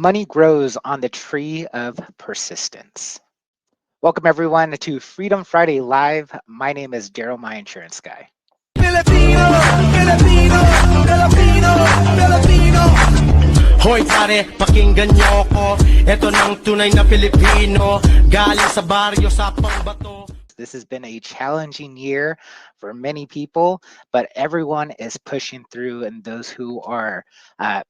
money grows on the tree of persistence. Welcome everyone to Freedom Friday Live. My name is Daryl, my insurance guy. Filipino, Filipino, Filipino, Filipino. Hoy pare, pakinggan niyo ako. Ito ng tunay na Pilipino. Galing sa baryo sa pangbato. This has been a challenging year for many people, but everyone is pushing through, and those who are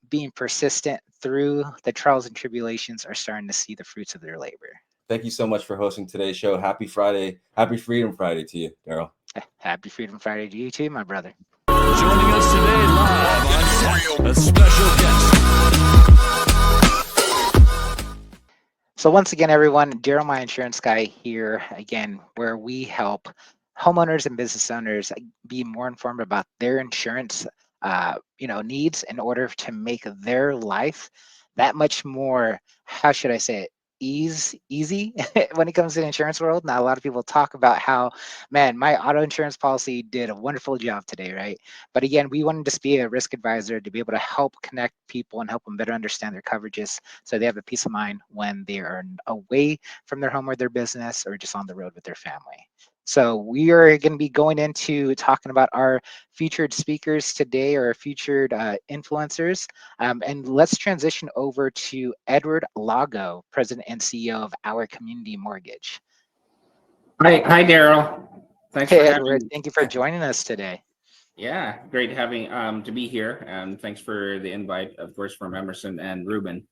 being persistent through the trials and tribulations are starting to see the fruits of their labor. Thank you so much for hosting today's show. Happy Friday. Happy Freedom Friday to you, Daryl. Happy Freedom Friday to you too, my brother. Joining us today live on set, a special guest. So once again, everyone, Daryl, my insurance guy here again, where we help homeowners and business owners be more informed about their insurance, needs in order to make their life that much more, how should I say it, easy when it comes to the insurance world. Now, a lot of people talk about how, man, my auto insurance policy did a wonderful job today, right? But again, we wanted to be a risk advisor to be able to help connect people and help them better understand their coverages so they have a peace of mind when they are away from their home or their business or just on the road with their family. So we are going to be going into talking about our featured speakers today, or featured influencers. And let's transition over to Edward Lago, President and CEO of Our Community Mortgage. Hi, Daryl. Thanks Hey, for Edward, having. thank you for joining us today. Yeah, great having to be here, and thanks for the invite, of course, from Emerson and Ruben.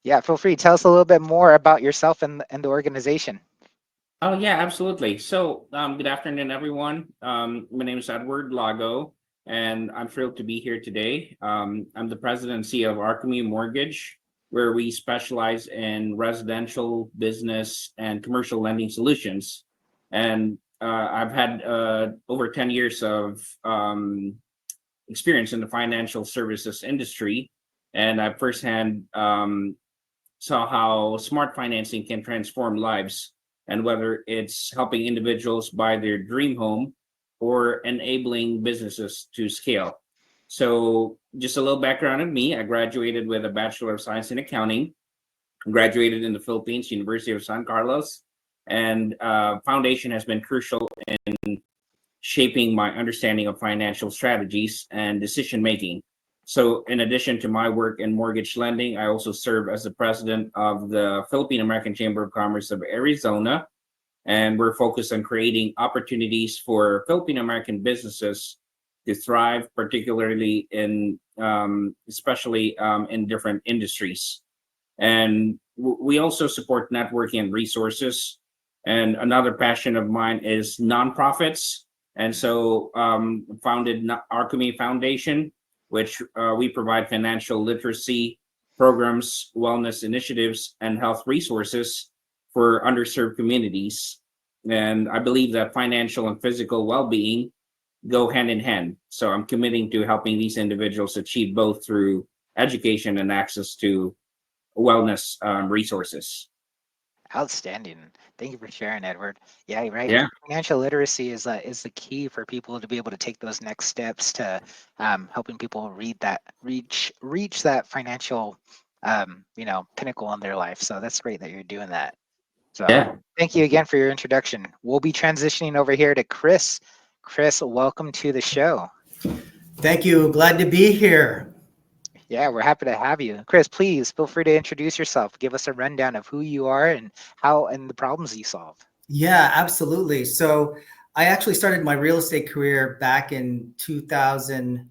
Yeah, feel free. Tell us a little bit more about yourself and the organization. Oh yeah, absolutely. So, good afternoon, everyone. My name is Edward Lago, and I'm thrilled to be here today. I'm the president and CEO of Our Community Mortgage, where we specialize in residential, business, and commercial lending solutions. And I've had over 10 years of experience in the financial services industry, and I firsthand saw how smart financing can transform lives, and whether it's helping individuals buy their dream home or enabling businesses to scale. So just a little background on me. I graduated with a Bachelor of Science in Accounting, graduated in the Philippines, University of San Carlos, and foundation has been crucial in shaping my understanding of financial strategies and decision making. So in addition to my work in mortgage lending, I also serve as the president of the Filipino-American Chamber of Commerce of Arizona, and we're focused on creating opportunities for Filipino-American businesses to thrive, particularly in, especially in different industries. And we also support networking and resources. And another passion of mine is nonprofits. And so founded Our Community Foundation, which we provide financial literacy programs, wellness initiatives, and health resources for underserved communities. And I believe that financial and physical well-being go hand in hand. So I'm committing to helping these individuals achieve both through education and access to wellness resources. Outstanding. Thank you for sharing, Edward. Yeah, you're right. Yeah. Financial literacy is the key for people to be able to take those next steps to helping people reach that financial pinnacle in their life. So that's great that you're doing that. So Yeah. thank you again for your introduction. We'll be transitioning over here to Chris. Chris, welcome to the show. Thank you. Glad to be here. Yeah, we're happy to have you. Chris, please feel free to introduce yourself. Give us a rundown of who you are and the problems you solve. Yeah, absolutely. So I actually started my real estate career back in 2000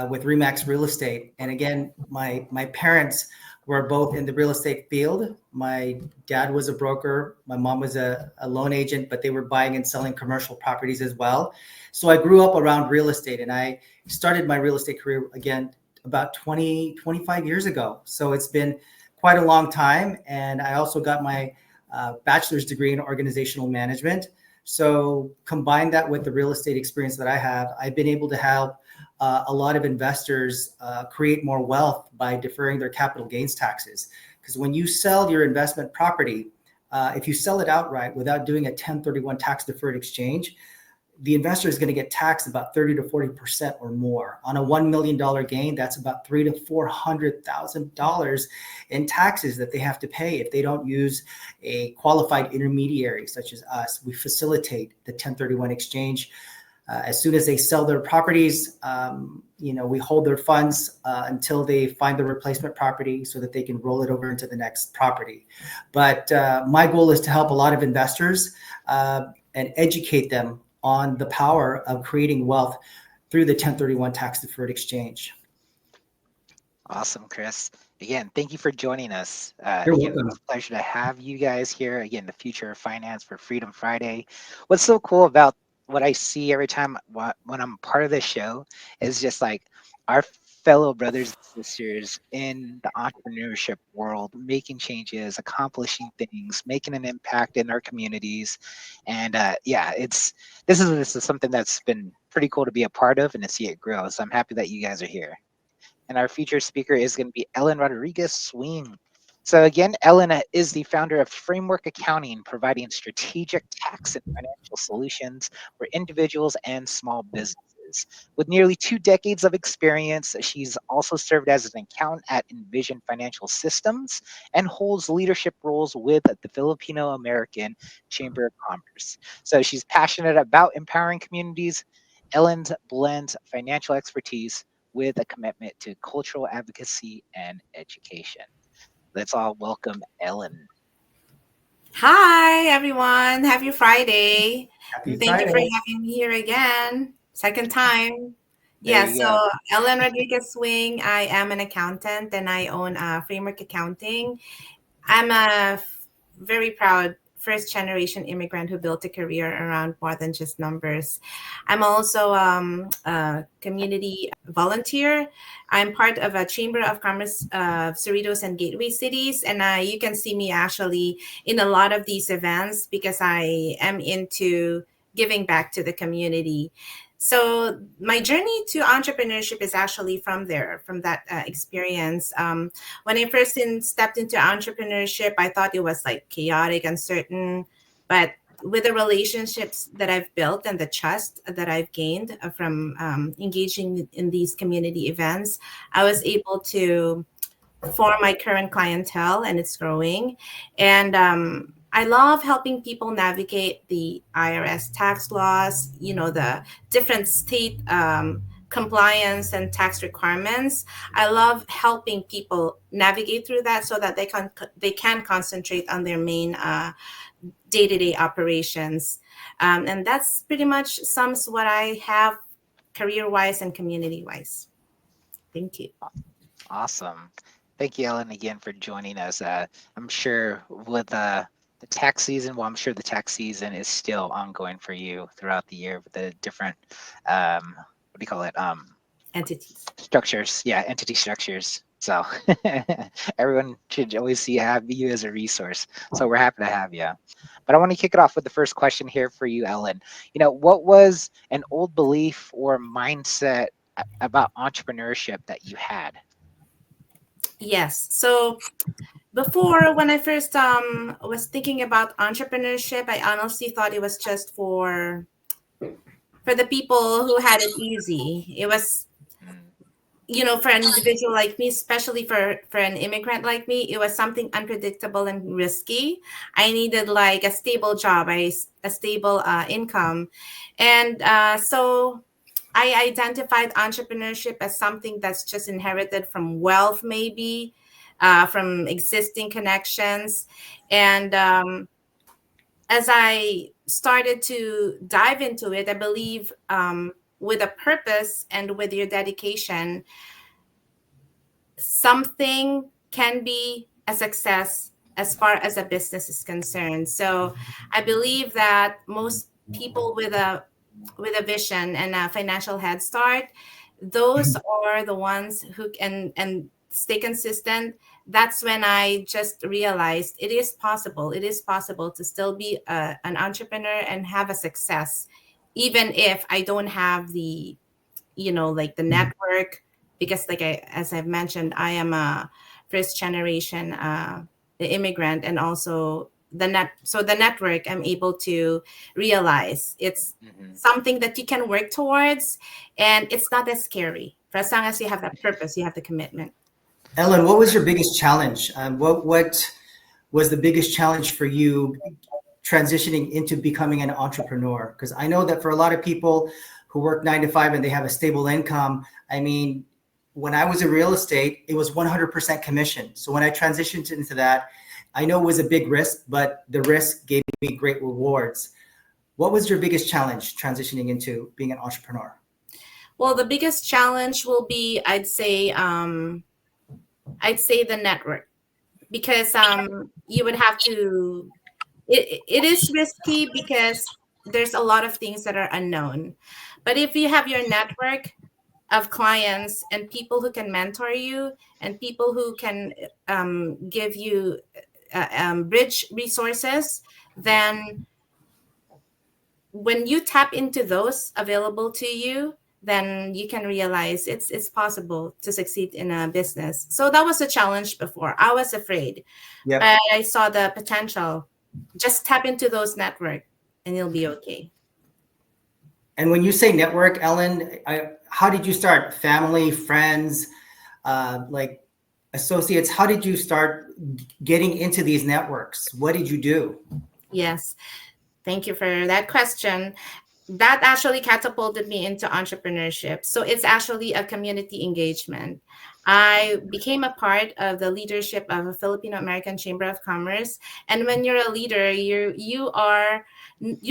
with Remax Real Estate. And again, my parents were both in the real estate field. My dad was a broker. My mom was a loan agent, but they were buying and selling commercial properties as well. So I grew up around real estate, and I started my real estate career again about 25 years ago. So it's been quite a long time. And I also got my bachelor's degree in organizational management. So combine that with the real estate experience that I have, I've been able to help a lot of investors create more wealth by deferring their capital gains taxes. Because when you sell your investment property, if you sell it outright without doing a 1031 tax deferred exchange, the investor is going to get taxed about 30 to 40% or more. On a $1 million gain, that's about $300,000 to $400,000 in taxes that they have to pay if they don't use a qualified intermediary such as us. We facilitate the 1031 exchange. As soon as they sell their properties, we hold their funds until they find the replacement property so that they can roll it over into the next property. But my goal is to help a lot of investors and educate them on the power of creating wealth through the 1031 tax deferred exchange. Awesome, Chris. Again, thank you for joining us. You're Again, welcome. it's a pleasure to have you guys here. Again, the future of finance for Freedom Friday. What's so cool about what I see every time when I'm part of this show is just like our fellow brothers and sisters in the entrepreneurship world, making changes, accomplishing things, making an impact in our communities. And this is something that's been pretty cool to be a part of and to see it grow. So I'm happy that you guys are here. And our featured speaker is going to be Ellen Rodriguez Swing. So again, Ellen is the founder of Framework Accounting, providing strategic tax and financial solutions for individuals and small businesses. With nearly 2 decades of experience, she's also served as an accountant at Envision Financial Systems and holds leadership roles with the Filipino-American Chamber of Commerce. So she's passionate about empowering communities. Ellen blends financial expertise with a commitment to cultural advocacy and education. Let's all welcome Ellen. Hi, everyone. Happy Friday. Happy And thank you for Friday. having me here again. Second time. There Yeah, you so go. Ellen Rodriguez Swing. I am an accountant and I own Framework Accounting. I'm a very proud first generation immigrant who built a career around more than just numbers. I'm also a community volunteer. I'm part of a Chamber of Commerce of Cerritos and Gateway Cities. And you can see me actually in a lot of these events because I am into giving back to the community. So my journey to entrepreneurship is actually from that experience. When I first stepped into entrepreneurship, I thought it was like chaotic, uncertain, but with the relationships that I've built and the trust that I've gained from engaging in these community events, I was able to form my current clientele, and it's growing. And I love helping people navigate the IRS tax laws, the different state compliance and tax requirements. I love helping people navigate through that so that they can concentrate on their main day-to-day operations. And that's pretty much sums what I have career-wise and community-wise. Thank you. Awesome. Thank you, Ellen, again for joining us. I'm sure with the tax season, well, I'm sure the tax season is still ongoing for you throughout the year with the different, what do you call it? Entities. Structures. Yeah, entity structures. So everyone should always have you as a resource. So we're happy to have you. But I want to kick it off with the first question here for you, Ellen. What was an old belief or mindset about entrepreneurship that you had? Yes. So before, when I first was thinking about entrepreneurship, I honestly thought it was just for the people who had it easy. It was, for an individual like me, especially for an immigrant like me, it was something unpredictable and risky. I needed like a stable job, a stable income, and so I identified entrepreneurship as something that's just inherited from wealth, maybe from existing connections. And as I started to dive into it, I believe with a purpose and with your dedication, something can be a success as far as a business is concerned. So I believe that most people with a vision and a financial head start, those are the ones who can and stay consistent. That's when I just realized it is possible. It is possible to still be an entrepreneur and have a success, even if I don't have the, like the network, because as I've mentioned, I am a first generation immigrant, and also the network, I'm able to realize it's Mhm. something that you can work towards, and it's not as scary for as long as you have that purpose, you have the commitment. Ellen, what was your biggest challenge? What was the biggest challenge for you transitioning into becoming an entrepreneur? Because I know that for a lot of people who work 9 to 5 and they have a stable income, I mean, when I was in real estate, it was 100% commission. So when I transitioned into that, I know it was a big risk, but the risk gave me great rewards. What was your biggest challenge transitioning into being an entrepreneur? Well, the biggest challenge will be, I'd say the network, because you would have to, it is risky because there's a lot of things that are unknown. But if you have your network of clients and people who can mentor you and people who can give you bridge resources, then when you tap into those available to you, then you can realize it's possible to succeed in a business. So that was a challenge before. I was afraid, Yep. but I saw the potential. Just tap into those network and you'll be okay. And when you say network, Ellen, how did you start? Family, friends, like associates? How did you start getting into these networks? What did you do? Yes. Thank you for that question. That actually catapulted me into entrepreneurship. So it's actually a community engagement. I became a part of the leadership of a Filipino-American Chamber of Commerce. And when you're a leader, you're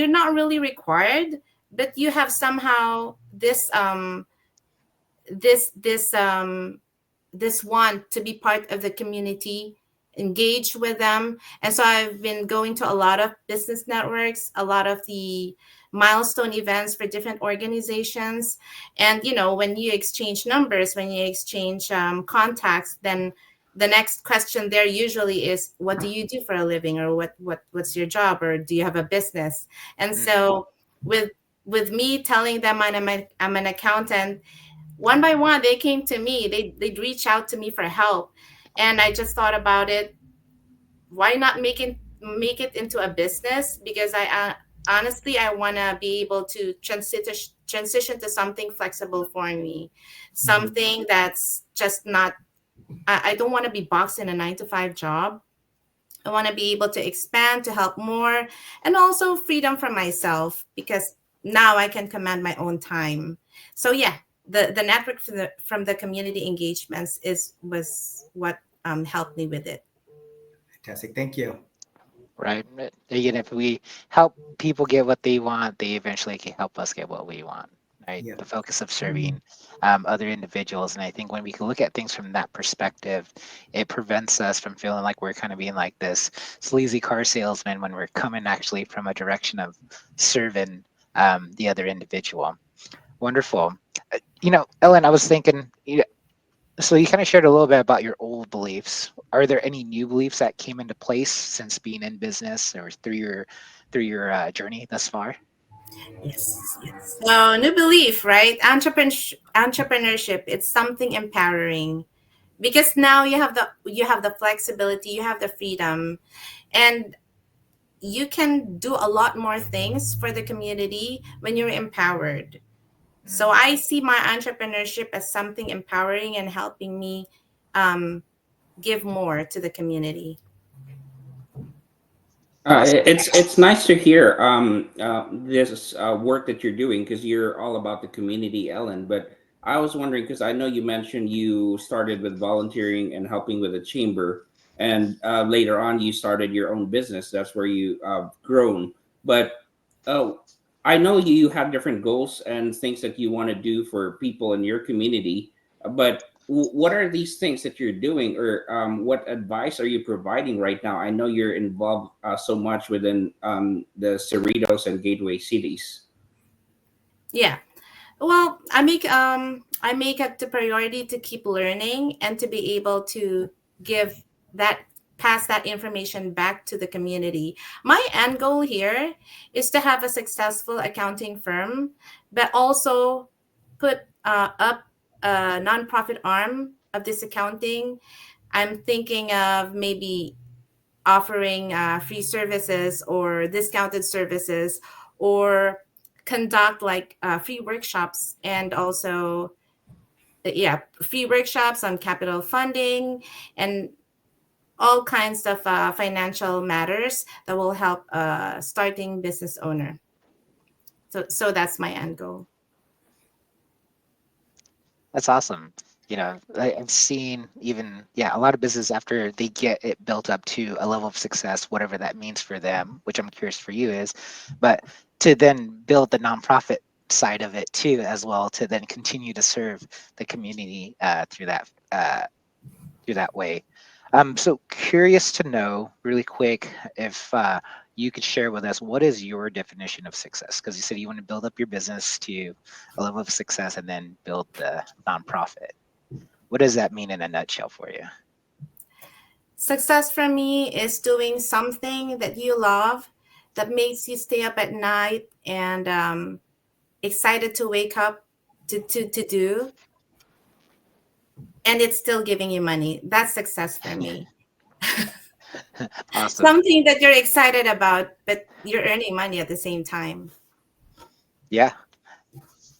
not really required, but you have somehow this this this want to be part of the community, engage with them. And so I've been going to a lot of business networks, a lot of the milestone events for different organizations. And, when you exchange numbers, when you exchange contacts, then the next question there usually is, what do you do for a living? Or what's your job? Or do you have a business? And so with me telling them I'm an accountant, one by one they came to me, they'd reach out to me for help. And I just thought about it, why not make it into a business? Because honestly, I want to be able to transition to something flexible for me, something that's just not, I don't want to be boxed in a 9 to 5 job. I want to be able to expand, to help more, and also freedom for myself, because now I can command my own time. So yeah, the network from the community engagements was what helped me with it. Fantastic. Thank you. Right. Again, if we help people get what they want, they eventually can help us get what we want. Right. Yeah. The focus of serving other individuals. And I think when we can look at things from that perspective, it prevents us from feeling like we're kind of being like this sleazy car salesman when we're coming actually from a direction of serving the other individual. Wonderful. Ellen, I was thinking, so you kind of shared a little bit about your old beliefs. Are there any new beliefs that came into place since being in business or through your journey thus far? Yes, yes. So new belief, right? Entrepreneurship, it's something empowering, because now you have the flexibility, you have the freedom, and you can do a lot more things for the community when you're empowered. So I see my entrepreneurship as something empowering and helping me um, give more to the community. Awesome. It's nice to hear this work that you're doing, because you're all about the community, Ellen. But I was wondering, because I know you mentioned you started with volunteering and helping with the chamber, and later on you started your own business. That's where you grown. But uh, I know you have different goals and things that you want to do for people in your community. But what are these things that you're doing, or what advice are you providing right now? I know you're involved so much within the Cerritos and Gateway cities. Yeah. Well, I make it the priority to keep learning and to be able to give that pass that information back to the community. My end goal here is to have a successful accounting firm, but also put up a nonprofit arm of this accounting. I'm thinking of maybe offering free services or discounted services, or conduct like free workshops, and also free workshops on capital funding and all kinds of financial matters that will help starting business owner. So that's my end goal. That's awesome. I've seen even, a lot of businesses after they get it built up to a level of success, whatever that means for them, which I'm curious for you is, but to then build the nonprofit side of it too, as well, to then continue to serve the community through that way. So curious to know really quick if you could share with us what is your definition of success? Because you said you want to build up your business to a level of success and then build the nonprofit. What does that mean in a nutshell for you? Success for me is doing something that you love, that makes you stay up at night and excited to wake up to do, and it's still giving you money. That's success for me. Awesome. Something that you're excited about, but you're earning money at the same time. Yeah,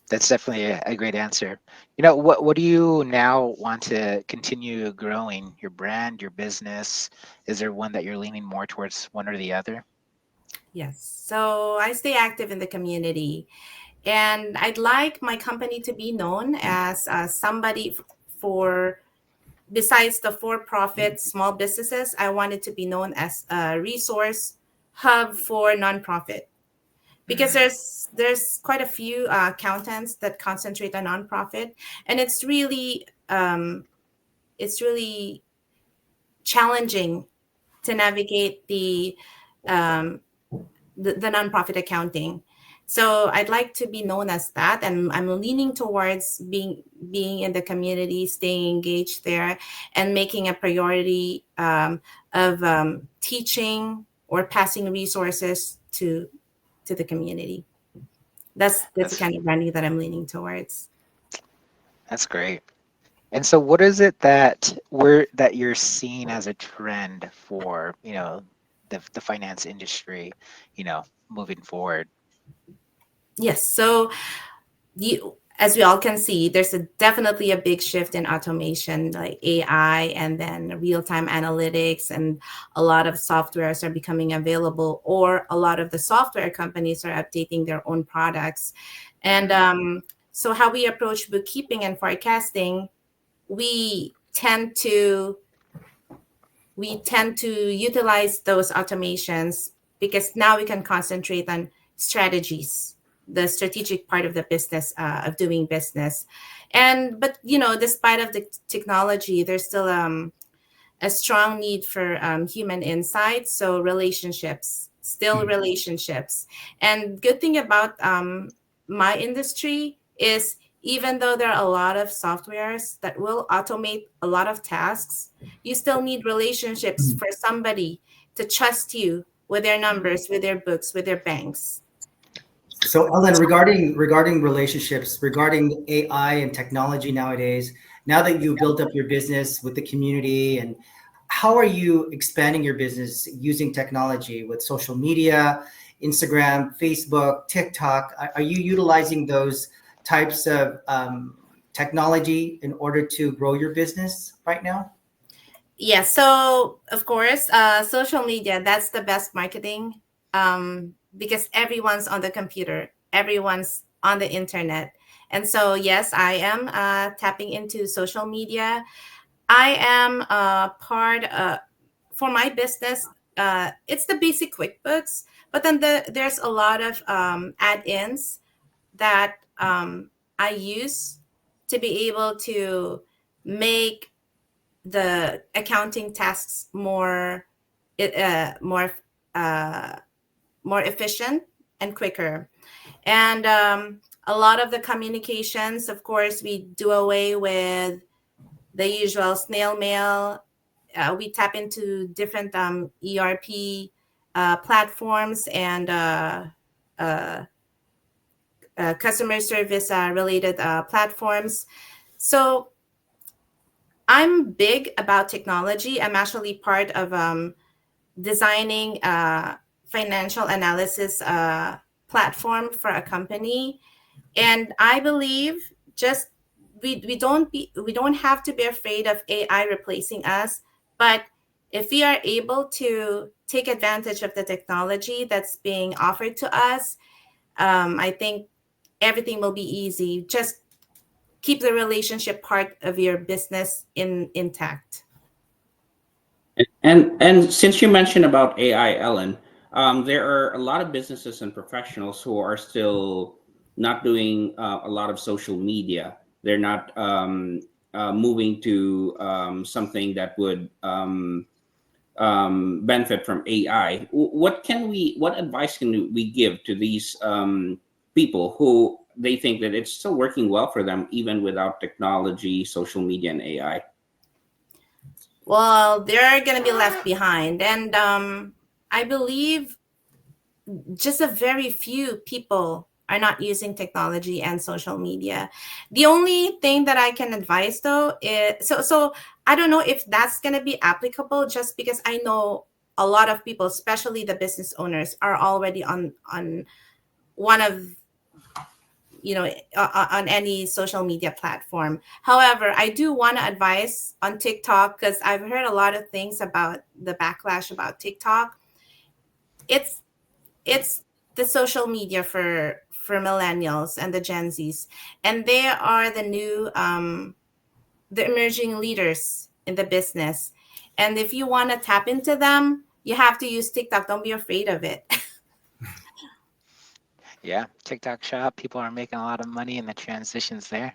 that's definitely a great answer. What do you now want to continue growing? Your brand, your business? Is there one that you're leaning more towards, one or the other? Yes. So I stay active in the community, and I'd like my company to be known as somebody for, besides the for-profit small businesses, I want it to be known as a resource hub for nonprofit, because there's quite a few accountants that concentrate on nonprofit, and it's really challenging to navigate the nonprofit accounting. So I'd like to be known as that, and I'm leaning towards being in the community, staying engaged there, and making a priority of teaching or passing resources to the community. That's the kind of branding that I'm leaning towards. That's great. And so what is it that you're seeing as a trend for, the finance industry, moving forward? Yes. So as we all can see, there's definitely a big shift in automation, like AI, and then real-time analytics, and a lot of softwares are becoming available, or a lot of the software companies are updating their own products. And so how we approach bookkeeping and forecasting, we tend to utilize those automations, because now we can concentrate on strategies, the strategic part of the business, of doing business. But despite of the technology, there's still a strong need for human insight. So relationships. And good thing about my industry is, even though there are a lot of softwares that will automate a lot of tasks, you still need relationships for somebody to trust you with their numbers, with their books, with their banks. So Ellen, regarding relationships, regarding AI and technology nowadays, now that you've built up your business with the community, and how are you expanding your business using technology with social media, Instagram, Facebook, TikTok? Are you utilizing those types of technology in order to grow your business right now? Yeah, so of course, social media, that's the best marketing, because everyone's on the computer, everyone's on the internet. And so, yes, I am tapping into social media. I am part for my business. It's the basic QuickBooks, but then there's a lot of add-ins that I use to be able to make the accounting tasks more efficient and quicker. And a lot of the communications, of course, we do away with the usual snail mail. We tap into different ERP platforms and customer service related platforms. So I'm big about technology. I'm actually part of designing a financial analysis platform for a company. And I believe just we don't have to be afraid of AI replacing us, but if we are able to take advantage of the technology that's being offered to us, I think everything will be easy. Just keep the relationship part of your business intact. And since you mentioned about AI, Ellen, there are a lot of businesses and professionals who are still not doing a lot of social media. They're not moving to something that would benefit from AI. What advice can we give to these people who they think that it's still working well for them even without technology, social media, and AI? Well, they're going to be left behind. And I believe just a very few people are not using technology and social media. The only thing that I can advise though is so I don't know if that's going to be applicable, just because I know a lot of people, especially the business owners, are already on one of on any social media platform. However, I do want to advise on TikTok, because I've heard a lot of things about the backlash about TikTok. It's the social media for millennials and the Gen Zs, and they are the new the emerging leaders in the business. And if you want to tap into them, you have to use TikTok. Don't be afraid of it. Yeah, TikTok shop. People are making a lot of money, and the transitions there.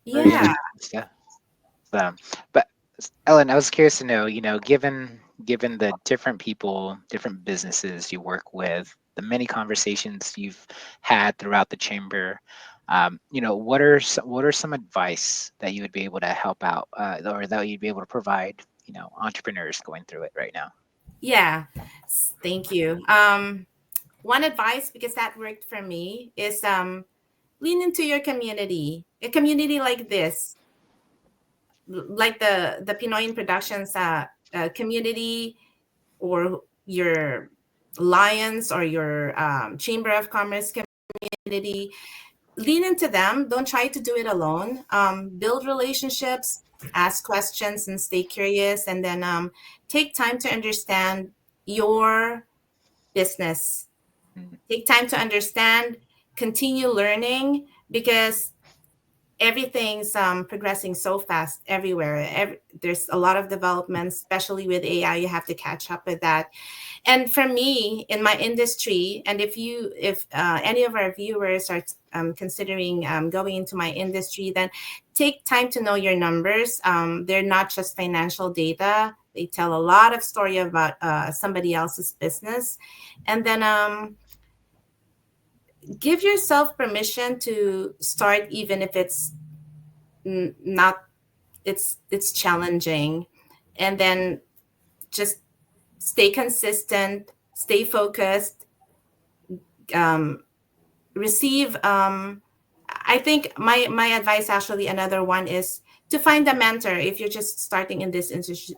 Very Yeah. interesting stuff. So, but Ellen, I was curious to know, given the different people, different businesses you work with, the many conversations you've had throughout the chamber, what are some advice that you would be able to help out, or that you'd be able to provide, entrepreneurs going through it right now? Yeah. Thank you. One advice, because that worked for me, is lean into your community. A community like this, like the Pinoy in Productions community, or your Alliance, or your Chamber of Commerce community. Lean into them. Don't try to do it alone. Build relationships, ask questions, and stay curious. And then take time to understand your business. Mm. Take time to understand, continue learning, because everything's progressing so fast everywhere. There's a lot of developments, especially with AI. You have to catch up with that. And for me, in my industry, and if any of our viewers are considering going into my industry, then take time to know your numbers. They're not just financial data. They tell a lot of story about somebody else's business. And then give yourself permission to start, even if it's not it's challenging. And then just stay consistent, stay focused, receive I think my advice, actually, another one, is to find a mentor. If you're just starting in this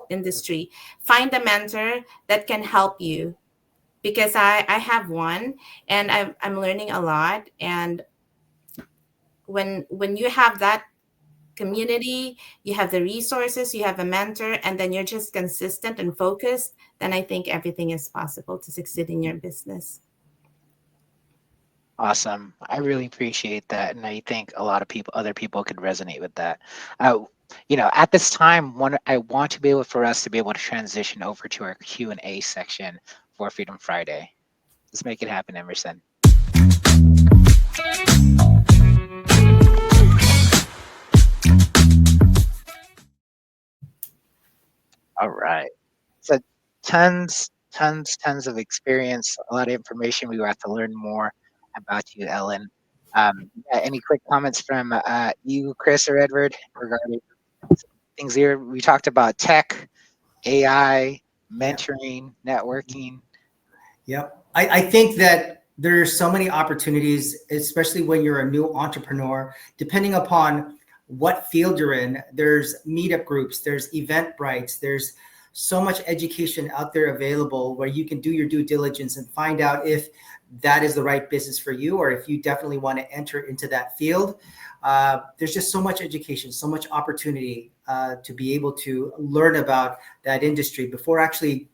industry, find a mentor that can help you, because I have one, and I'm learning a lot. And when you have that community, you have the resources, you have a mentor, and then you're just consistent and focused, then I think everything is possible to succeed in your business. Awesome. I really appreciate that, and I think a lot of other people could resonate with that. At this time, I want to be able for us to be able to transition over to our Q&A section for Freedom Friday. Let's make it happen, Emerson. All right. So tons of experience, a lot of information. We will have to learn more about you, Ellen. Yeah, any quick comments from you, Chris or Edward, regarding things here? We talked about tech, AI, mentoring, networking. Yep. I think that there's so many opportunities, especially when you're a new entrepreneur, depending upon what field you're in. There's meetup groups, there's Eventbrite, there's so much education out there available where you can do your due diligence and find out if that is the right business for you, or if you definitely want to enter into that field. There's just so much education, so much opportunity to be able to learn about that industry before actually,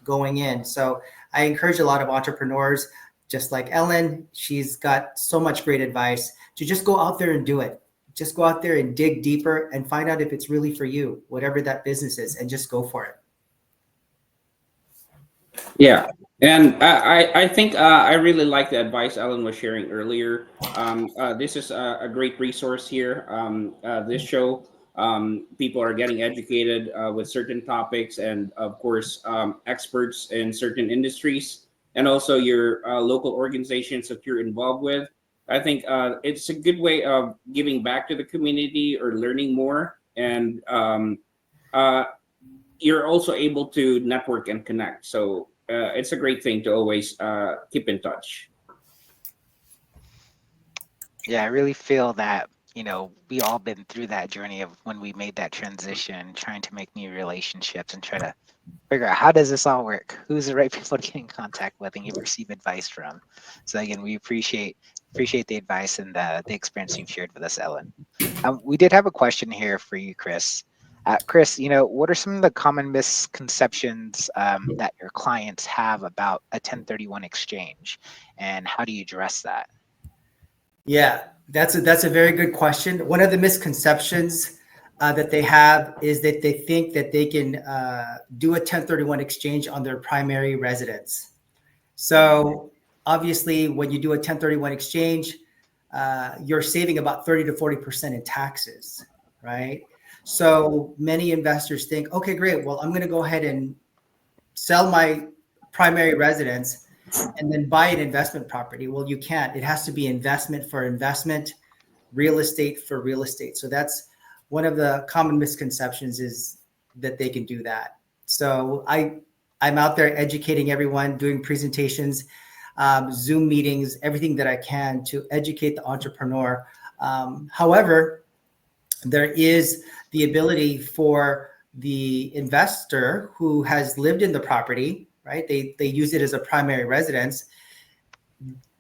going in. So I encourage a lot of entrepreneurs, just like Ellen. She's got so much great advice to just go out there and do it. Just go out there and dig deeper and find out if it's really for you, whatever that business is, and just go for it. Yeah, and I think I really like the advice Alan was sharing earlier. This is a great resource here. This show, people are getting educated with certain topics, and of course, experts in certain industries, and also your local organizations that you're involved with. I think it's a good way of giving back to the community or learning more, and uh, you're also able to network and connect. So it's a great thing to always keep in touch. Yeah, I really feel that, we all been through that journey of when we made that transition, trying to make new relationships and try to figure out how does this all work? Who's the right people to get in contact with and receive advice from? So again, we appreciate the advice and the experience you've shared with us, Ellen. We did have a question here for you, Chris. Chris, what are some of the common misconceptions that your clients have about a 1031 exchange, and how do you address that? Yeah, that's a very good question. One of the misconceptions that they have is that they think that they can do a 1031 exchange on their primary residence. So obviously, when you do a 1031 exchange, you're saving about 30 to 40% in taxes, right? So many investors think, okay, great. Well, I'm going to go ahead and sell my primary residence and then buy an investment property. Well, you can't. It has to be investment for investment, real estate for real estate. So that's one of the common misconceptions, is that they can do that. So I'm out there educating everyone, doing presentations, Zoom meetings, everything that I can to educate the entrepreneur. However, there is the ability for the investor who has lived in the property, right? They use it as a primary residence.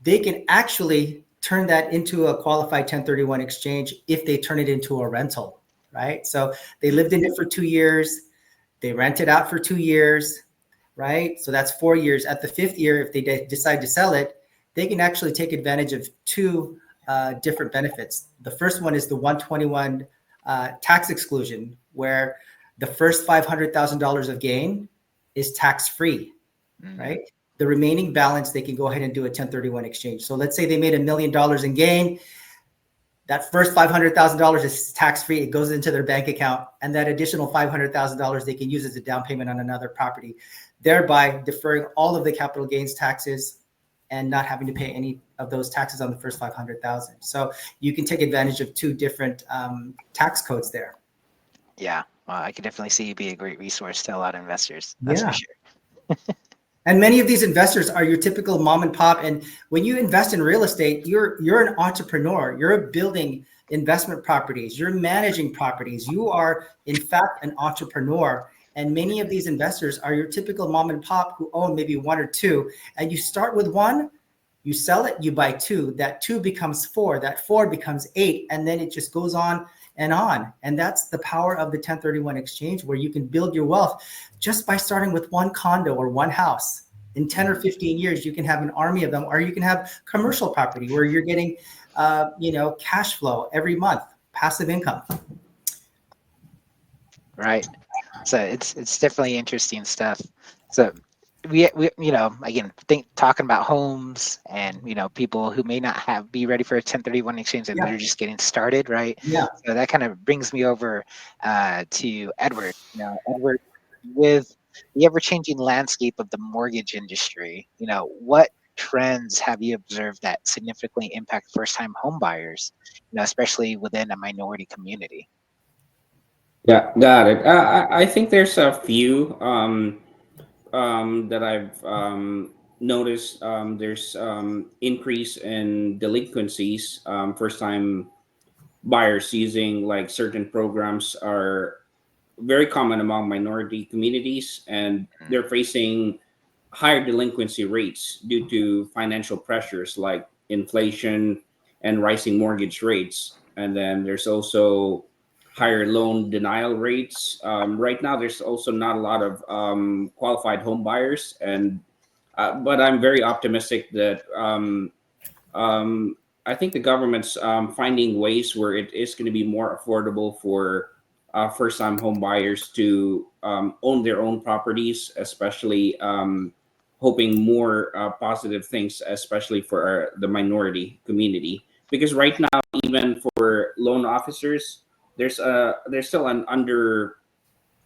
They can actually turn that into a qualified 1031 exchange if they turn it into a rental, right? So they lived in it for 2 years, they rent it out for 2 years, right? So that's 4 years. At the 5th year, if they decide to sell it, they can actually take advantage of two different benefits. The first one is the 121 tax exclusion, where the first $500,000 of gain is tax-free, right? The remaining balance, they can go ahead and do a 1031 exchange. So let's say they made $1 million in gain. That first $500,000 is tax-free. It goes into their bank account, and that additional $500,000 they can use as a down payment on another property, thereby deferring all of the capital gains taxes and not having to pay any of those taxes on the first $500,000. So you can take advantage of two different tax codes there. Yeah, well, I could definitely see you be a great resource to a lot of investors. That's for sure. And many of these investors are your typical mom and pop. And when you invest in real estate, you're an entrepreneur. You're building investment properties. You're managing properties. You are, in fact, an entrepreneur. And many of these investors are your typical mom and pop who own maybe one or two. And you start with one, you sell it, you buy two. That two becomes four. That four becomes eight. And then it just goes on and on. And that's the power of the 1031 exchange, where you can build your wealth just by starting with one condo or one house. In 10 or 15 years, you can have an army of them, or you can have commercial property where you're getting, cash flow every month, passive income. Right. So it's definitely interesting stuff. So we again, talking about homes and people who may not be ready for a 1031 exchange, and they're just getting started, right? Yeah. So that kind of brings me over to Edward. Edward, with the ever-changing landscape of the mortgage industry, what trends have you observed that significantly impact first-time home buyers, especially within a minority community? Yeah, got it. I think there's a few that I've noticed. There's increase in delinquencies. First time buyers using like certain programs are very common among minority communities, and they're facing higher delinquency rates due to financial pressures like inflation and rising mortgage rates. And then there's also higher loan denial rates. Right now, there's also not a lot of qualified home buyers, and but I'm very optimistic that um, I think the government's finding ways where it is going to be more affordable for first-time home buyers to own their own properties, especially hoping more positive things, especially for the minority community. Because right now, even for loan officers, there's still an under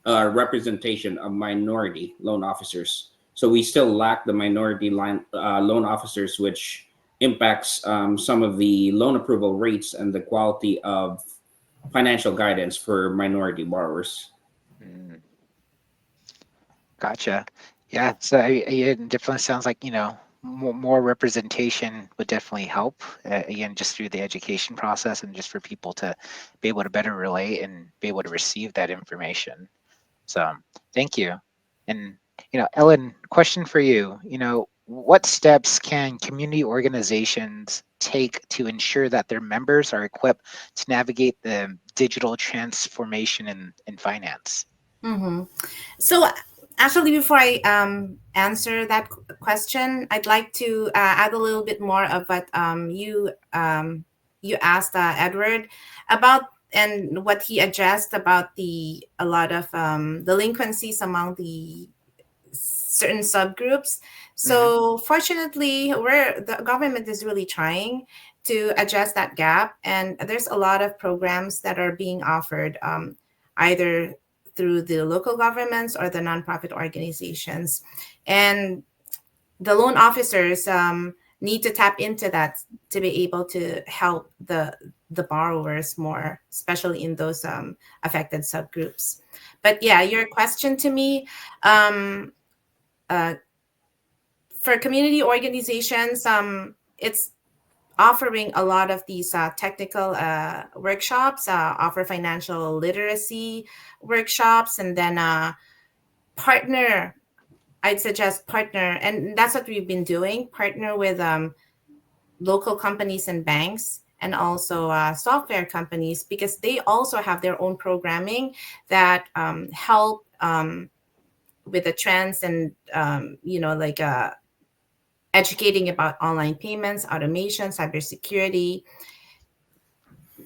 representation of minority loan officers. So we still lack the minority loan officers, which impacts some of the loan approval rates and the quality of financial guidance for minority borrowers. Mm, gotcha. Yeah. So it definitely sounds like, more representation would definitely help. Again, just through the education process and just for people to be able to better relate and be able to receive that information. So thank you. And, Ellen, question for you. What steps can community organizations take to ensure that their members are equipped to navigate the digital transformation in finance? Mm-hmm. So actually, before I answer that question, I'd like to add a little bit more of what you asked Edward about, and what he addressed about the a lot of delinquencies among the certain subgroups. So fortunately, where the government is really trying to address that gap, and there's a lot of programs that are being offered, either through the local governments or the nonprofit organizations, and the loan officers need to tap into that to be able to help the borrowers more, especially in those affected subgroups. But yeah, your question to me, uh, for community organizations, it's offering a lot of these technical workshops, offer financial literacy workshops, and then partner. I'd suggest partner, and that's what we've been doing. Partner with local companies and banks, and also software companies, because they also have their own programming that help with the trends, and like educating about online payments, automation, cybersecurity.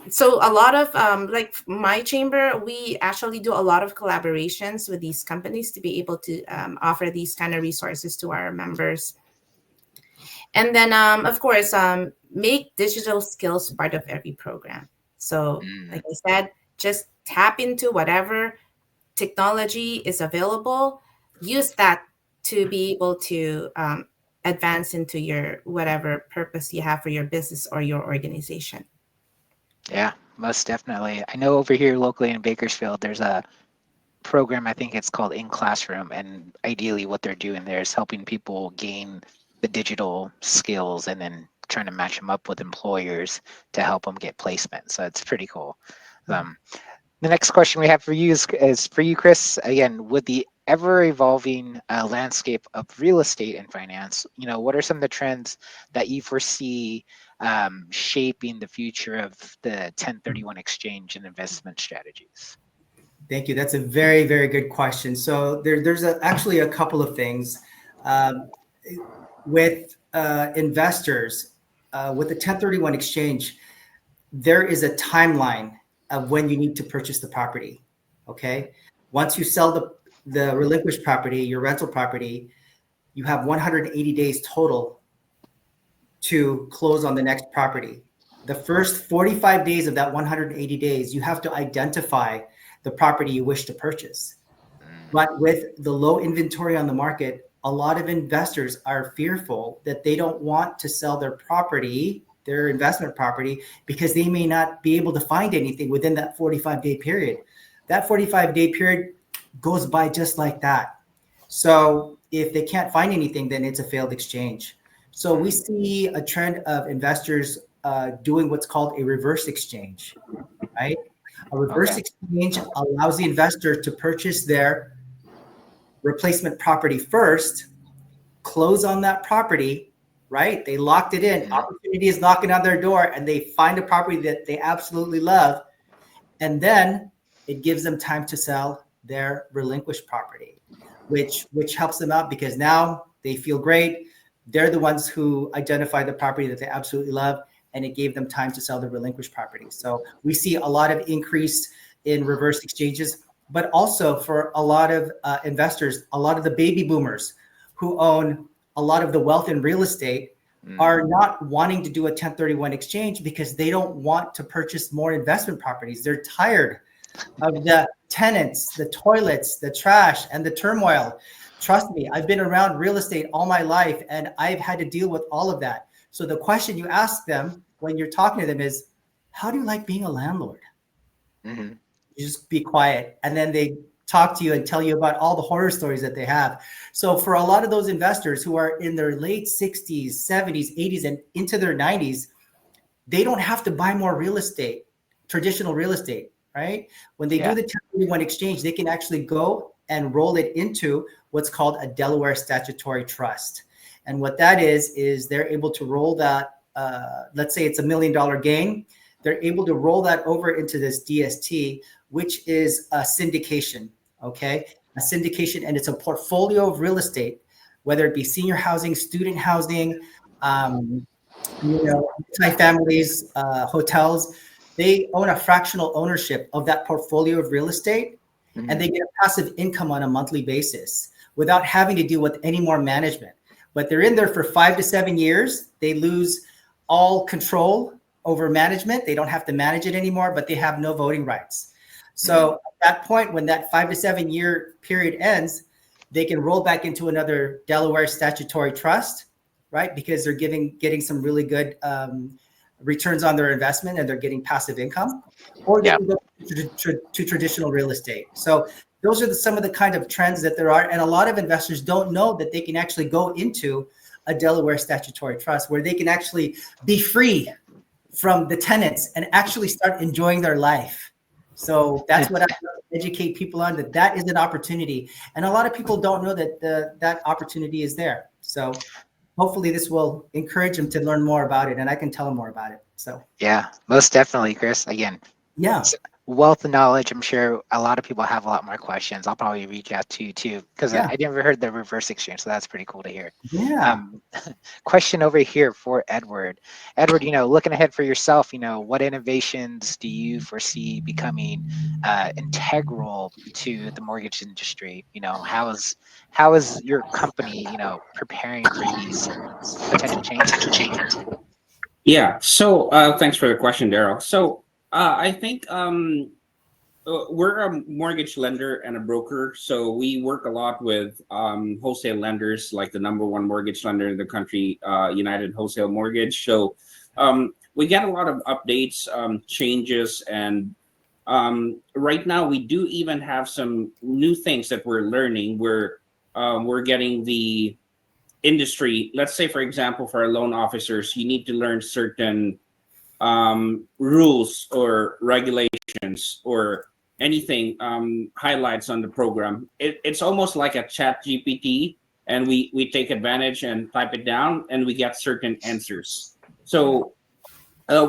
So a lot of like my chamber, we actually do a lot of collaborations with these companies to be able to offer these kind of resources to our members. And then of course, make digital skills part of every program. So like I said, just tap into whatever technology is available, use that to be able to advance into your whatever purpose you have for your business or your organization. Yeah, most definitely. I know over here locally in Bakersfield, there's a program, I think it's called In Classroom, and ideally what they're doing there is helping people gain the digital skills and then trying to match them up with employers to help them get placement. So it's pretty cool. The next question we have for you is for you, Chris. Again, with the ever evolving landscape of real estate and finance, what are some of the trends that you foresee shaping the future of the 1031 exchange and investment strategies? Thank you. That's a very, very good question. So there's actually a couple of things with investors with the 1031 exchange. There is a timeline of when you need to purchase the property. Okay, once you sell the relinquished property, your rental property, you have 180 days total to close on the next property. The first 45 days of that 180 days, you have to identify the property you wish to purchase. But with the low inventory on the market, a lot of investors are fearful that they don't want to sell their property, their investment property, because they may not be able to find anything within that 45-day period. That 45-day period goes by just like that. So if they can't find anything, then it's a failed exchange. So we see a trend of investors doing what's called a reverse exchange, right? A reverse Okay. exchange allows the investor to purchase their replacement property first, close on that property, right? They locked it in. Mhm. Opportunity is knocking on their door and they find a property that they absolutely love. And then it gives them time to sell their relinquished property, which helps them out because now they feel great. They're the ones who identify the property that they absolutely love, and it gave them time to sell the relinquished property. So we see a lot of increase in reverse exchanges, but also for a lot of investors, a lot of the baby boomers who own a lot of the wealth in real estate are not wanting to do a 1031 exchange because they don't want to purchase more investment properties. They're tired of the tenants, the toilets, the trash, and the turmoil. Trust me, I've been around real estate all my life and I've had to deal with all of that. So the question you ask them when you're talking to them is, how do you like being a landlord? Mhm. You just be quiet. And then they talk to you and tell you about all the horror stories that they have. So for a lot of those investors who are in their late 60s, 70s, 80s, and into their 90s, they don't have to buy more real estate, traditional real estate, right? When they do Yeah. the 1031 exchange, they can actually go and roll it into what's called a Delaware statutory trust. And what that is they're able to roll that, let's say it's $1 million gain, they're able to roll that over into this DST, which is a syndication, okay? A syndication, and it's a portfolio of real estate, whether it be senior housing, student housing, um, multi-families, hotels, they own a fractional ownership of that portfolio of real estate, and Mhm. they get a passive income on a monthly basis without having to deal with any more management. But they're in there for 5 to 7 years. They lose all control over management. They don't have to manage it anymore, but they have no voting rights. Mhm. So at that point, when that 5 to 7 year period ends, they can roll back into another Delaware statutory trust, right? Because they're getting some really good returns on their investment and they're getting passive income, or they Yeah. can go to traditional real estate. So those are some of the kind of trends that there are. And a lot of investors don't know that they can actually go into a Delaware statutory trust where they can actually be free from the tenants and actually start enjoying their life. So that's what I educate people on, that is an opportunity. And a lot of people don't know that that opportunity is there. So hopefully this will encourage them to learn more about it and I can tell them more about it. So Yeah. Most definitely, Chris. Again, yeah, it's wealth of knowledge. I'm sure a lot of people have a lot more questions. I'll probably reach out to you too because yeah, I never heard the reverse exchange, so that's pretty cool to hear. yeah. Um, question over here for Edward. Edward, looking ahead for yourself, what innovations do you foresee becoming integral to the mortgage industry? How is your company, preparing for these potential changes? Yeah. So thanks for the question, Daryl. So I think we're a mortgage lender and a broker, so we work a lot with wholesale lenders, like the number one mortgage lender in the country, United Wholesale Mortgage. So we get a lot of updates, changes, and right now we do even have some new things that we're learning. We're getting the industry. Let's say, for example, for our loan officers, you need to learn certain rules or regulations or anything, highlights on the program. It's almost like a chat GPT, and we take advantage and type it down and we get certain answers. Mm. So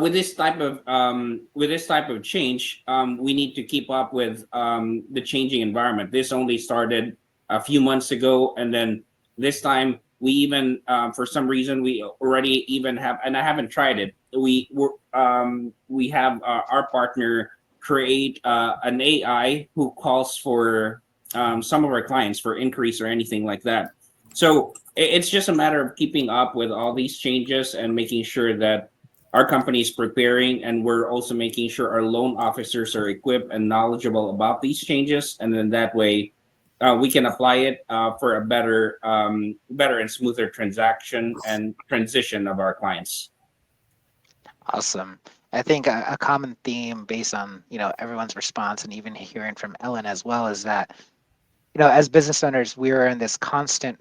with this type of change, we need to keep up with the changing environment. This only started a few months ago, and then this time we even for some reason we already even have, and I haven't tried it. We have our partner create an AI who calls for some of our clients for increase or anything like that. So it's just a matter of keeping up with all these changes and making sure that our company is preparing, and we're also making sure our loan officers are equipped and knowledgeable about these changes, and then that way we can apply it for a better and smoother transaction and transition of our clients. Awesome. I think a common theme based on, everyone's response and even hearing from Ellen as well is that, as business owners, we are in this constant,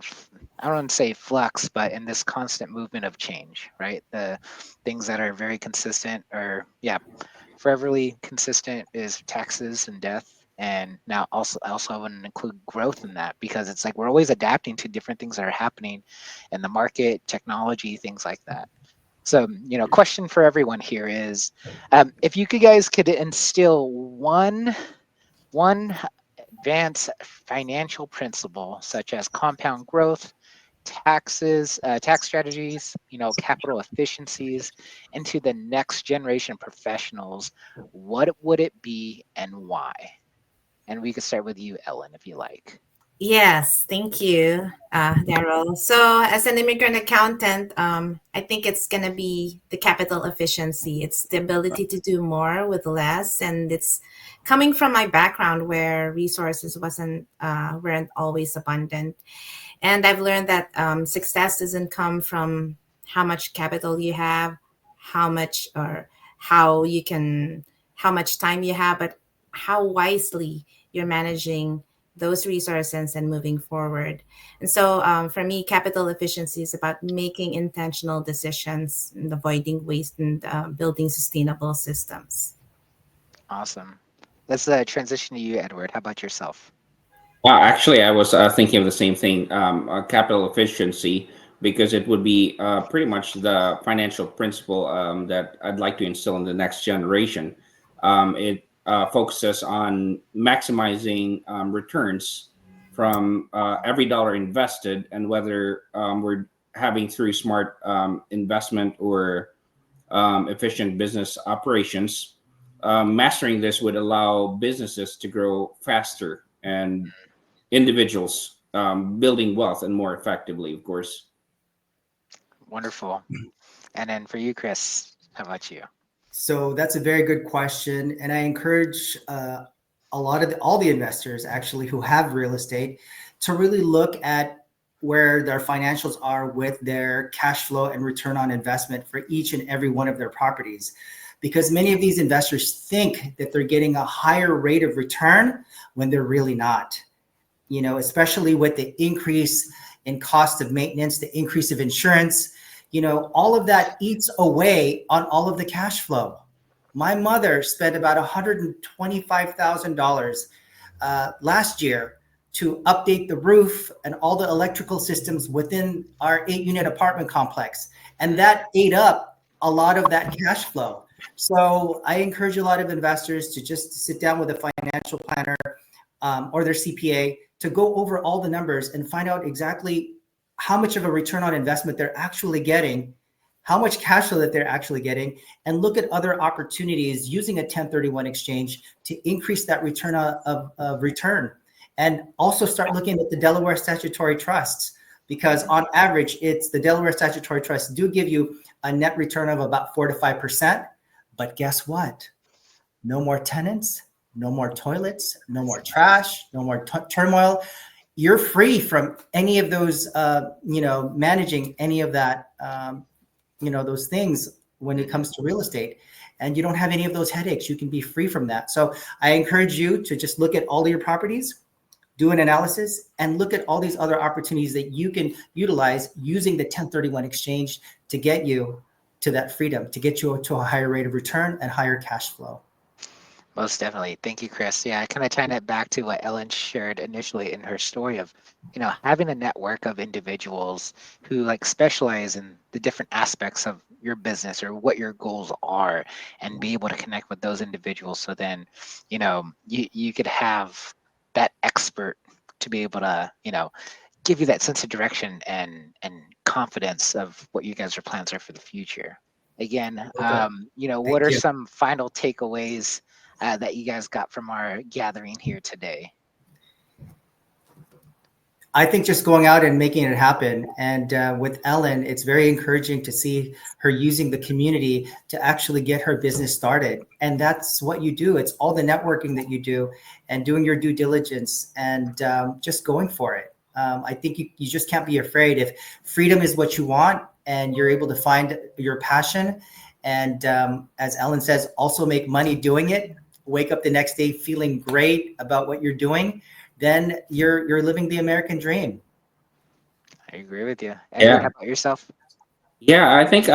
I don't want to say flux, but in this constant movement of change, right? The things that are very consistent are, yeah, foreverly consistent is taxes and death. And now I also want to include growth in that, because it's like we're always adapting to different things that are happening in the market, technology, things like that. So, question for everyone here is, if you guys could instill one advanced financial principle, such as compound growth, taxes, tax strategies, capital efficiencies, into the next generation of professionals, what would it be and why? And we could start with you, Ellen, if you like. Yes, thank you, Daryl. So, as an immigrant accountant, I think it's going to be the capital efficiency. It's the ability to do more with less, and it's coming from my background where resources weren't always abundant. And I've learned that success doesn't come from how much capital you have, how much or how you can, how much time you have, but how wisely you're managing those resources and moving forward. And so for me, capital efficiency is about making intentional decisions and avoiding waste and building sustainable systems. Awesome. Let's transition to you, Edward. How about yourself? Actually, I was thinking of the same thing, capital efficiency, because it would be pretty much the financial principle that I'd like to instill in the next generation. It focuses on maximizing returns from every dollar invested, and whether we're having through smart investment or efficient business operations. Mastering this would allow businesses to grow faster and individuals building wealth and more effectively, of course. Wonderful. And then for you, Chris, how about you? So that's a very good question, and I encourage all the investors actually who have real estate to really look at where their financials are with their cash flow and return on investment for each and every one of their properties, because many of these investors think that they're getting a higher rate of return when they're really not. Especially with the increase in cost of maintenance, the increase of insurance, all of that eats away on all of the cash flow. My mother spent about $125,000 last year to update the roof and all the electrical systems within our 8-unit apartment complex. And that ate up a lot of that cash flow. So I encourage a lot of investors to just sit down with a financial planner or their CPA to go over all the numbers and find out exactly how much of a return on investment they're actually getting, how much cash flow that they're actually getting, and look at other opportunities using a 1031 exchange to increase that return of return. And also start looking at the Delaware statutory trusts, because on average, it's the Delaware statutory trusts do give you a net return of about 4 to 5%. But guess what? No more tenants, no more toilets, no more trash, no more turmoil. You're free from any of those, managing any of that, those things when it comes to real estate. And you don't have any of those headaches. You can be free from that. So I encourage you to just look at all of your properties, do an analysis, and look at all these other opportunities that you can utilize using the 1031 exchange to get you to that freedom, to get you to a higher rate of return and higher cash flow. Most definitely. Thank you, Chris. Yeah, kind of tying it back to what Ellen shared initially in her story of, having a network of individuals who specialize in the different aspects of your business or what your goals are, and be able to connect with those individuals. So then, you could have that expert to be able to, give you that sense of direction and confidence of what you guys' plans are for the future. Again, Okay. what Thank are you. some final takeaways that you guys got from our gathering here today? I think just going out and making it happen. And with Ellen, it's very encouraging to see her using the community to actually get her business started. And that's what you do. It's all the networking that you do and doing your due diligence and just going for it. I think you just can't be afraid. If freedom is what you want and you're able to find your passion, and as Ellen says, also make money doing it, wake up the next day feeling great about what you're doing, then you're living the American dream. I agree with you. Edward, how about yourself? Yeah, I think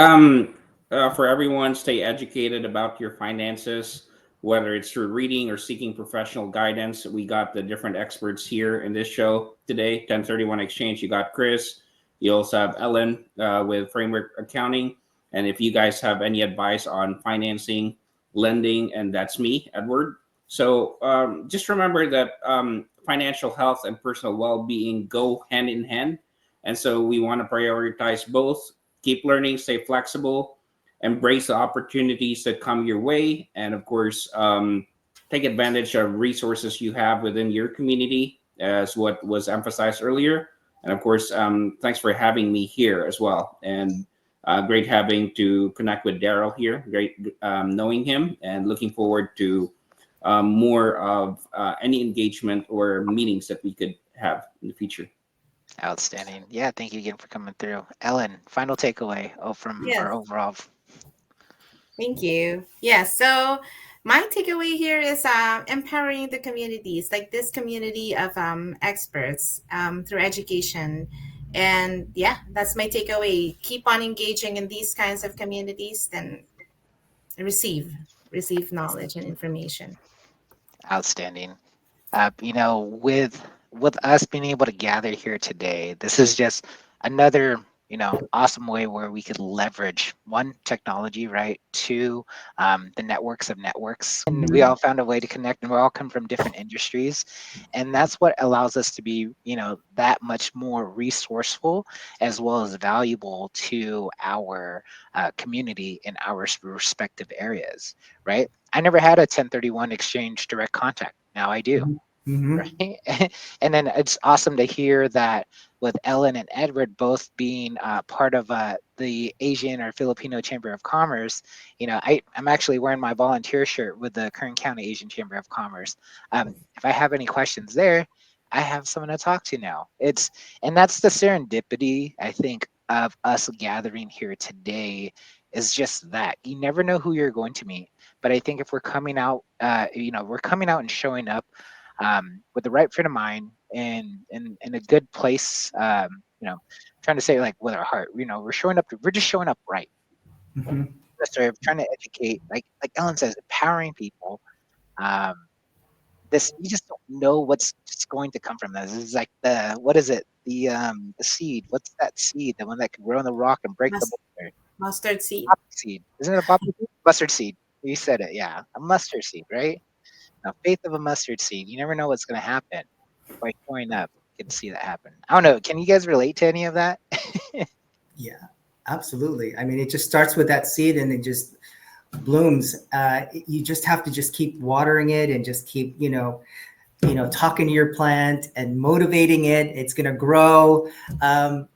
for everyone, stay educated about your finances, whether it's through reading or seeking professional guidance. We got the different experts here in this show today. 1031 Exchange, you got Chris. You also have Ellen with Framework Accounting. And if you guys have any advice on financing, lending, and that's me, Edward. So just remember that financial health and personal well being go hand in hand. And so we want to prioritize both. Keep learning, stay flexible, embrace the opportunities that come your way, and of course, take advantage of resources you have within your community, as what was emphasized earlier. And of course, thanks for having me here as well. And great having to connect with Daryl here. Great knowing him, and looking forward to more of any engagement or meetings that we could have in the future. Outstanding. Yeah, thank you again for coming through. Ellen, final takeaway from Yes. our overall. Thank you. Yeah. So my takeaway here is empowering the communities, like this community of experts through education. And yeah, that's my takeaway. Keep on engaging in these kinds of communities, then receive knowledge and information. Outstanding. With us being able to gather here today, this is just another awesome way where we could leverage one, technology, right? Two, the networks of networks, and we Mhm. all found a way to connect, and we all come from different industries, and that's what allows us to be that much more resourceful as well as valuable to our community in our respective areas, right? I never had a 1031 exchange direct contact. Now I do, Mhm. right? And then it's awesome to hear that with Ellen and Edward both being part of the Asian or Filipino Chamber of Commerce. I'm actually wearing my volunteer shirt with the Kern County Asian Chamber of Commerce. If I have any questions there, I have someone to talk to now. And that's the serendipity, I think, of us gathering here today, is just that you never know who you're going to meet. But I think if we're coming out, we're coming out and showing up with the right frame of mind and in a good place. Trying to say like with our heart. We're showing up. We're just showing up right. Mhm. Necessarily trying to educate, like Ellen says, empowering people. Um, this you just don't know what's just going to come from this. It's like the what is it? The seed. What's that seed? The one that can grow in the rock and break the Mus- boulder. Mustard seed. Poppy seed. Isn't it a poppy seed? Mustard seed. You said it. Yeah, a mustard seed, right? Now, faith of a mustard seed. You never know what's going to happen. By showing up, you can see that happen. I don't know. Can you guys relate to any of that? Yeah, absolutely. I mean, it just starts with that seed and it just blooms. You just have to just keep watering it and just keep, talking to your plant and motivating it. It's going to grow.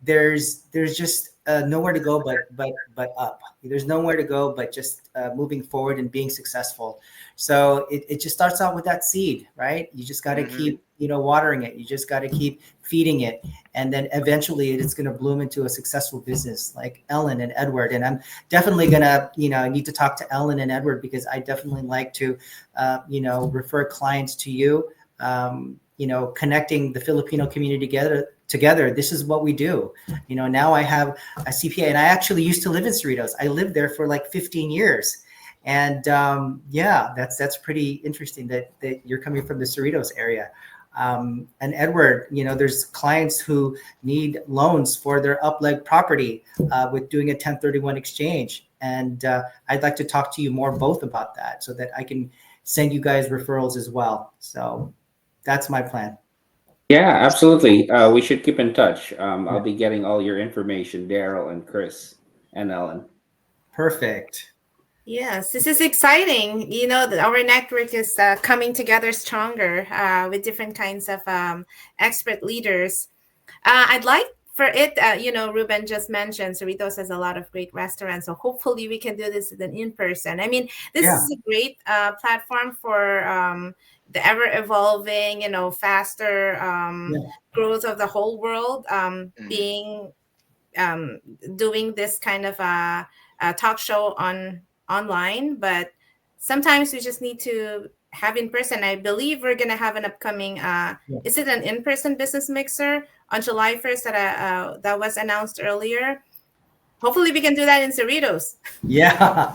There's just nowhere to go but up. There's nowhere to go but just moving forward and being successful. So it just starts out with that seed, right? You just got to Mhm. keep watering it. You just got to keep feeding it, and then eventually it's going to bloom into a successful business like Ellen and Edward. And I'm definitely gonna need to talk to Ellen and Edward because I definitely like to refer clients to you. Connecting the Filipino community together. This is what we do. Now I have a CPA, and I actually used to live in Cerritos. I lived there for like 15 years. And yeah, that's pretty interesting that you're coming from the Cerritos area. And Edward, there's clients who need loans for their upleg property with doing a 1031 exchange. And I'd like to talk to you more both about that so that I can send you guys referrals as well. So that's my plan. Yeah, absolutely. We should keep in touch. I'll be getting all your information, Daryl and Chris and Ellen. Perfect. Yes, this is exciting. Our network is coming together stronger with different kinds of expert leaders. I'd like for it, Ruben just mentioned Cerritos has a lot of great restaurants. So hopefully we can do this in person. I mean, this Yeah. is a great platform for the ever evolving, faster Yeah. growth of the whole world Mhm. being um, doing this kind of a talk show online, but sometimes we just need to have in person. I believe we're gonna have an upcoming. Yeah. Is it an in-person business mixer on July 1st that was announced earlier? Hopefully, we can do that in Cerritos. Yeah.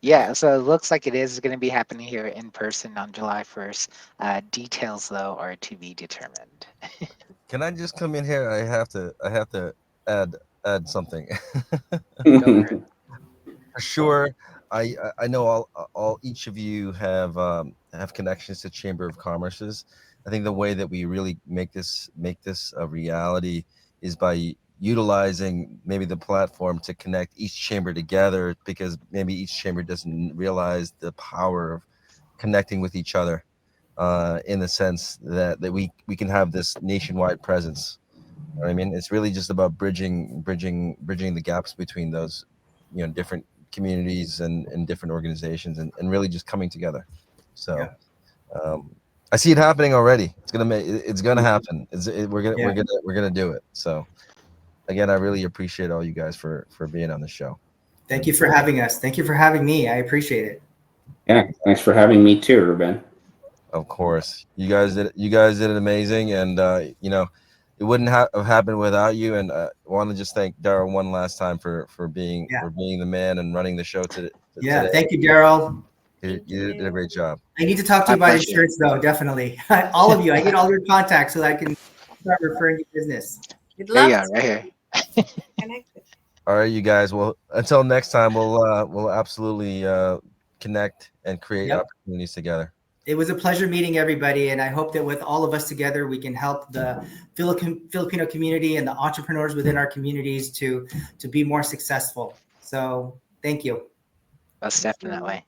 Yeah, so it looks like it is going to be happening here in person on July 1st. Details, though, are to be determined. Can I just come in here? I have to add something. Go for it. For sure, I know all each of you have connections to Chamber of Commerce's. I think the way that we really make this a reality is by utilizing maybe the platform to connect each chamber together, because maybe each chamber doesn't realize the power of connecting with each other, in the sense that we can have this nationwide presence. You know what I mean, it's really just about bridging the gaps between those, different communities and different organizations, and really just coming together. So I see it happening already. It's gonna happen. We're gonna do it. So again, I really appreciate all you guys for being on the show. Thank you for having us. Thank you for having me. I appreciate it. Yeah, thanks for having me too, Ruben. Of course, you guys did it amazing, and it wouldn't have happened without you. And I want to just thank Daryl one last time for being the man and running the show today. Thank you, Daryl. You did a great job. I need to talk to you about insurance, though. Definitely, all of you. I need all your contacts so that I can start referring to business. We'd love to Right here. connect. All right, you guys. Well, until next time, we'll absolutely connect and create opportunities together. It was a pleasure meeting everybody, and I hope that with all of us together, we can help the Filipino community and the entrepreneurs within our communities to be more successful. So thank you. Most definitely.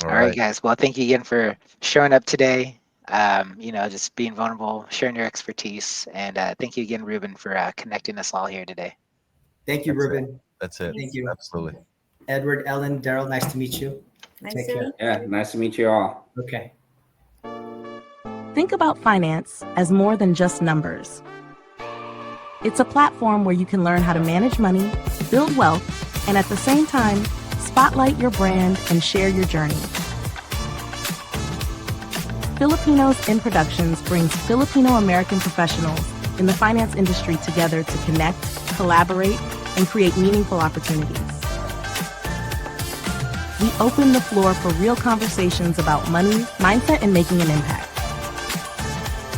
All All right, guys. Well, thank you again for showing up today. Just being vulnerable, sharing your expertise, and thank you again, Ruben, for connecting us all here today. Thank you, Ruben. That's it. Thank you. Absolutely. Edward, Ellen, Daryl, nice to meet you. Nice Take to care. meet you. Yeah, nice to meet you all. Okay. Think about finance as more than just numbers. It's a platform where you can learn how to manage money, build wealth, and at the same time, spotlight your brand and share your journey. Filipinos in Productions brings Filipino-American professionals in the finance industry together to connect, collaborate, and create meaningful opportunities. We open the floor for real conversations about money, mindset, and making an impact.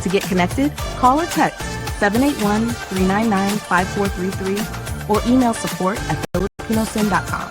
To get connected, call or text 781-399-5433 or email support@filipinosin.com.